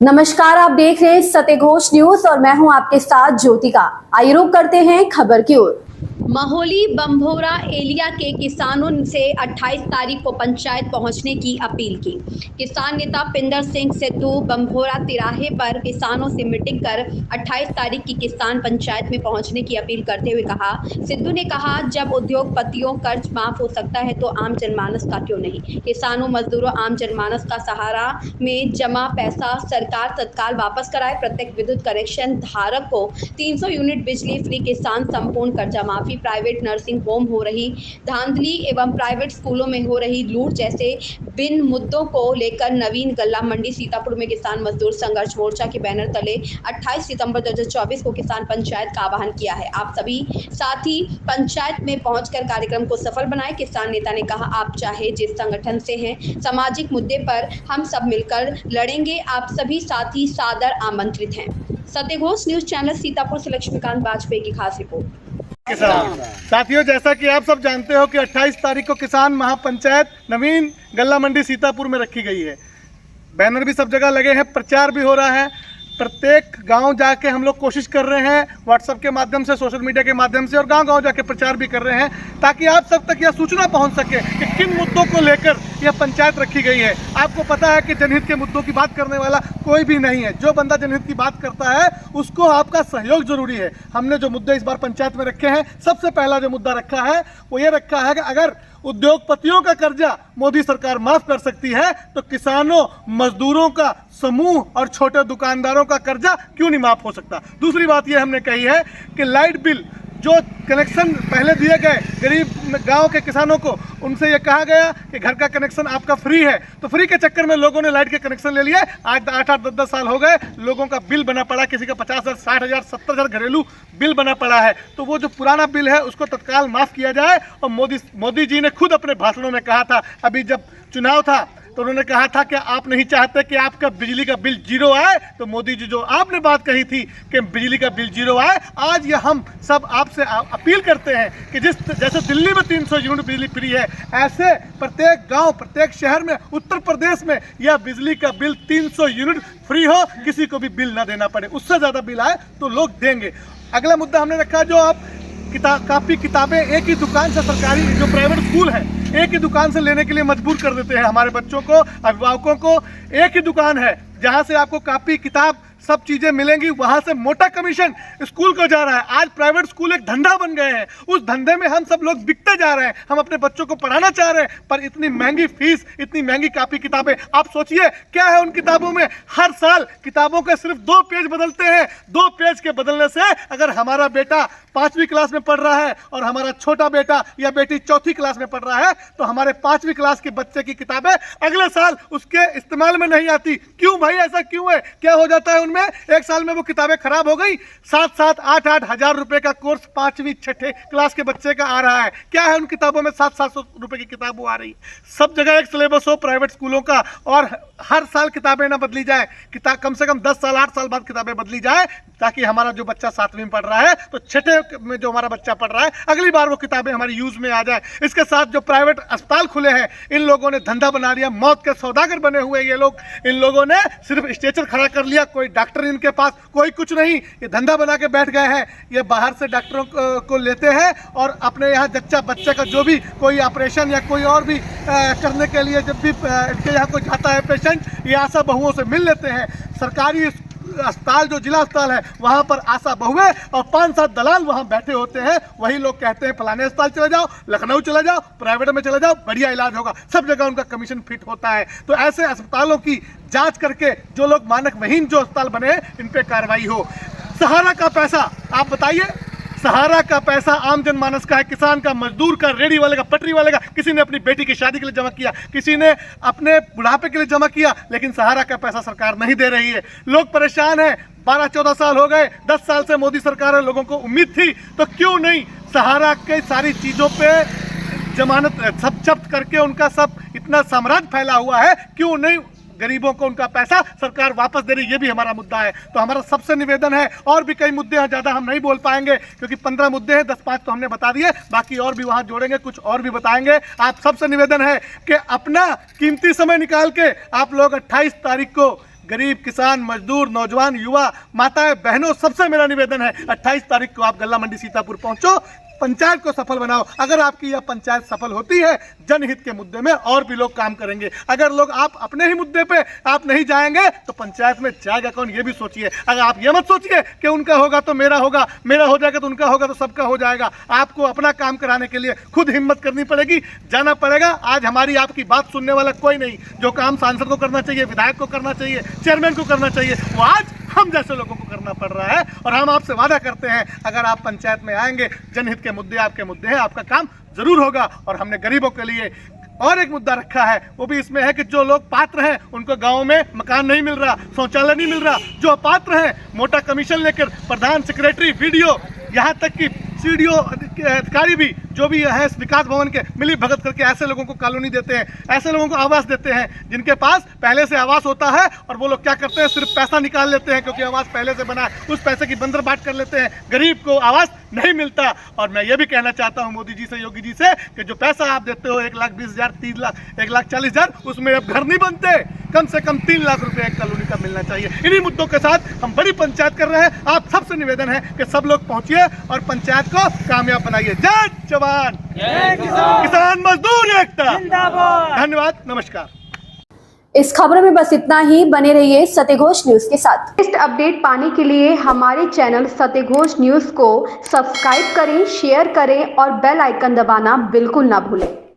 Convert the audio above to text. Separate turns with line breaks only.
नमस्कार, आप देख रहे हैं सत्य घोष न्यूज और मैं हूं आपके साथ ज्योतिका। आइए रुक करते हैं खबर की ओर। महोली बम्भोरा एलिया के किसानों से 28 तारीख को पंचायत पहुंचने की अपील की। किसान नेता पिंदर सिंह सिद्धू बम्भोरा तिराहे पर किसानों से मीटिंग कर 28 तारीख की किसान पंचायत में पहुंचने की अपील करते हुए कहा। सिद्धू ने कहा, जब उद्योगपतियों कर्ज माफ हो सकता है तो आम जनमानस का क्यों नहीं। किसानों, मजदूरों, आम जनमानस का सहारा में जमा पैसा सरकार तत्काल वापस कराए। प्रत्येक विद्युत कनेक्शन धारक को 300 यूनिट बिजली फ्री। किसान संपूर्ण कर्जा माफी। प्राइवेट नर्सिंग होम हो रही धांधली एवं प्राइवेट स्कूलों में हो रही लूट जैसे विभिन्न मुद्दों को लेकर नवीन गल्ला मंडी सीतापुर में किसान मजदूर संघर्ष मोर्चा के बैनर तले 28 सितंबर 2024 को किसान पंचायत का आह्वान किया है। आप सभी साथी पंचायत में पहुंचकर कार्यक्रम को सफल बनाए। किसान नेता ने कहा, आप चाहे जिस संगठन से हैं, सामाजिक मुद्दे पर हम सब मिलकर लड़ेंगे। आप सभी साथी सादर आमंत्रित हैं। सत्य घोष न्यूज चैनल सीतापुर से लक्ष्मीकांत वाजपेयी की खास रिपोर्ट।
साथियों, जैसा कि आप सब जानते हो कि 28 तारीख को किसान महापंचायत नवीन गल्ला मंडी सीतापुर में रखी गई है। बैनर भी सब जगह लगे हैं, प्रचार भी हो रहा है। प्रत्येक गांव जाके हम लोग कोशिश कर रहे हैं, व्हाट्सएप के माध्यम से, सोशल मीडिया के माध्यम से, और गांव-गांव जाके प्रचार भी कर रहे हैं ताकि आप सब तक यह सूचना पहुंच सके कि किन मुद्दों को लेकर यह पंचायत रखी गई है। आपको पता है कि जनहित के मुद्दों की बात करने वाला कोई भी नहीं है। जो बंदा जनहित की बात करता है उसको आपका सहयोग जरूरी है। हमने जो मुद्दे इस बार पंचायत में रखे हैं, सबसे पहला जो मुद्दा रखा है वो ये रखा है कि अगर उद्योगपतियों का कर्जा मोदी सरकार माफ कर सकती है तो किसानों, मजदूरों का समूह और छोटे दुकानदारों का कर्जा क्यों नहीं माफ हो सकता। दूसरी बात ये हमने कही है कि लाइट बिल जो कनेक्शन पहले दिए गए गरीब गांव के किसानों को, उनसे ये कहा गया कि घर का कनेक्शन आपका फ्री है, तो फ्री के चक्कर में लोगों ने लाइट के कनेक्शन ले लिए। आज 8-8, 10-10 साल हो गए, लोगों का बिल बना पड़ा, किसी का 50,000, 60,000, 70,000 घरेलू बिल बना पड़ा है। तो वो जो पुराना बिल है उसको तत्काल माफ किया जाए। और मोदी जी ने खुद अपने भाषणों में कहा था, अभी जब चुनाव था तो उन्होंने कहा था कि आप नहीं चाहते कि आपका बिजली का बिल जीरो आए। तो मोदी जी जो आपने बात कही थी कि बिजली का बिल जीरो आए, आज ये हम सब आपसे अपील करते हैं कि जैसे दिल्ली में 300 यूनिट बिजली फ्री है, ऐसे प्रत्येक गांव, प्रत्येक शहर में, उत्तर प्रदेश में यह बिजली का बिल 300 यूनिट फ्री हो, किसी को भी बिल ना देना पड़े। उससे ज़्यादा बिल आए तो लोग देंगे। अगला मुद्दा हमने रखा, जो आप कापी किताबें एक ही दुकान से, सरकारी जो प्राइवेट स्कूल है, एक ही दुकान से लेने के लिए मजबूर कर देते हैं हमारे बच्चों को, अभिभावकों को। एक ही दुकान है जहां से आपको कापी किताब सब चीजें मिलेंगी, वहां से मोटा कमीशन स्कूल को जा रहा है। आज प्राइवेट स्कूल एक धंधा बन गए हैं, उस धंधे में हम सब लोग बिकते जा रहे हैं। हम अपने बच्चों को पढ़ाना चाह रहे हैं पर इतनी महंगी फीस, इतनी महंगी कापी किताबें। आप सोचिए क्या है उन किताबों में। हर साल किताबों के सिर्फ 2 पेज बदलते हैं। 2 पेज के बदलने से अगर हमारा बेटा 5वीं क्लास में पढ़ रहा है और हमारा छोटा बेटा या बेटी 4थी क्लास में पढ़ रहा है, तो हमारे 5वीं क्लास के बच्चे की किताबें अगले साल उसके इस्तेमाल में नहीं आती। क्यों भाई, ऐसा क्यों है? क्या हो जाता है उनमें? एक साल में वो किताबें खराब हो गई। 7-7, 8-8 हजार रुपए का कोर्स 5वीं 6ठी क्लास के बच्चे का आ रहा है। क्या है उन किताबों में? 700-700 रुपए की किताब वो आ रही। सब जगह एक सिलेबस हो प्राइवेट स्कूलों का, और हर साल किताबें ना बदली जाए। किताब कम से कम 10 साल, 8 साल बाद किताबें बदली जाए, ताकि हमारा जो बच्चा 7वीं में पढ़ रहा है तो 6ठे में जो हमारा बच्चा पढ़ रहा है, अगली बार वो किताबें हमारी यूज में आ जाए। इसके साथ जो प्राइवेट अस्पताल खुले हैं, इन लोगों ने धंधा बना लिया, मौत के सौदागर बने हुए ये लोग। इन लोगों ने सिर्फ स्ट्रेचर खड़ा कर लिया, कोई डॉक्टर इनके पास कोई कुछ नहीं, ये धंधा बना के बैठ गए हैं। ये बाहर से डॉक्टरों को लेते हैं और अपने यहाँ जच्चा बच्चे का जो भी कोई ऑपरेशन या कोई और भी करने के लिए जब भी इनके यहाँ कोई जाता है पेशेंट, ये आशा बहुओं से मिल लेते हैं। सरकारी अस्पताल जो जिला अस्पताल है वहाँ पर आशा बहुएं और 5-7 दलाल वहाँ बैठे होते हैं। वही लोग कहते हैं फलाने अस्पताल चले जाओ, लखनऊ चले जाओ, प्राइवेट में चले जाओ, बढ़िया इलाज होगा। सब जगह उनका कमीशन फिट होता है। तो ऐसे अस्पतालों की जांच करके जो लोग मानक विहीन जो अस्पताल बने, इन पे कार्रवाई हो। सहारा का पैसा, आप बताइए, सहारा का पैसा आम जनमानस का है, किसान का, मजदूर का, रेडी वाले का, पटरी वाले का। किसी ने अपनी बेटी की शादी के लिए जमा किया, किसी ने अपने बुढ़ापे के लिए जमा किया, लेकिन सहारा का पैसा सरकार नहीं दे रही है। लोग परेशान हैं। 12-14 साल हो गए, 10 साल से मोदी सरकार है, लोगों को उम्मीद थी, तो क्यों नहीं सहारा के सारी चीजों पे जमानत सब जब्त करके उनका सब इतना साम्राज्य फैला हुआ है, क्यों नहीं गरीबों को उनका पैसा सरकार वापस दे रही। ये भी हमारा मुद्दा है। तो हमारा सबसे निवेदन है, और भी कई मुद्दे हैं, ज़्यादा हम नहीं बोल पाएंगे क्योंकि 15 मुद्दे हैं, 10-5 तो हमने बता दिए, बाकी और भी वहाँ जोड़ेंगे, कुछ और भी बताएंगे। आप सबसे निवेदन है कि अपना कीमती समय निकाल के आप लोग 28 तारीख को गरीब किसान, मजदूर, नौजवान, युवा, माताएं, बहनों, सबसे मेरा निवेदन है 28 तारीख को आप गल्ला मंडी सीतापुर पहुंचो, पंचायत को सफल बनाओ। अगर आपकी यह पंचायत सफल होती है, जनहित के मुद्दे में और भी लोग काम करेंगे। अगर लोग आप अपने ही मुद्दे पे आप नहीं जाएंगे तो पंचायत में जाएगा कौन, ये भी सोचिए। अगर आप ये मत सोचिए कि उनका होगा तो मेरा होगा, मेरा हो जाएगा तो उनका होगा, तो सबका हो जाएगा। आपको अपना काम कराने के लिए खुद हिम्मत करनी पड़ेगी, जाना पड़ेगा। आज हमारी आपकी बात सुनने वाला कोई नहीं। जो काम सांसद को करना चाहिए, विधायक को करना चाहिए, चेयरमैन को करना चाहिए, वो आज हम जैसे लोगों को करना पड़ रहा है। और हम आपसे वादा करते हैं, अगर आप पंचायत में आएंगे, जनहित के मुद्दे आपके मुद्दे हैं, आपका काम जरूर होगा। और हमने गरीबों के लिए और एक मुद्दा रखा है, वो भी इसमें है कि जो लोग पात्र हैं उनको गाँव में मकान नहीं मिल रहा, शौचालय नहीं मिल रहा। जो अपात्र हैं, मोटा कमीशन लेकर प्रधान, सेक्रेटरी, वीडियो, यहाँ तक कि सीडीओ अधिकारी भी जो भी है विकास भवन के मिली भगत करके ऐसे लोगों को कॉलोनी देते हैं, ऐसे लोगों को आवास देते हैं जिनके पास पहले से आवास होता है। और वो लोग क्या करते हैं, सिर्फ पैसा निकाल लेते हैं, क्योंकि आवास पहले से बना है, उस पैसे की बंदर बाट कर लेते हैं। गरीब को आवास नहीं मिलता। और मैं ये भी कहना चाहता हूँ मोदी जी से, योगी जी से, कि जो पैसा आप देते हो 1,20,000, 3 लाख, 1,40,000, उसमें अब घर नहीं बनते। कम से कम 3 लाख रुपए एक कॉलोनी का मिलना चाहिए। इन्हीं मुद्दों के साथ हम बड़ी पंचायत कर रहे हैं। आप सबसे निवेदन है कि सब लोग पहुंचिए और पंचायत को कामयाब बनाइए। जय जवान, किसान मजदूर एकता। धन्यवाद, नमस्कार।
इस खबर में बस इतना ही। बने रहिए सत्यघोष न्यूज के साथ। लेटेस्ट अपडेट पाने के लिए हमारे चैनल सत्यघोष न्यूज को सब्सक्राइब करें, शेयर करें और बेल आइकन दबाना बिल्कुल ना भूलें।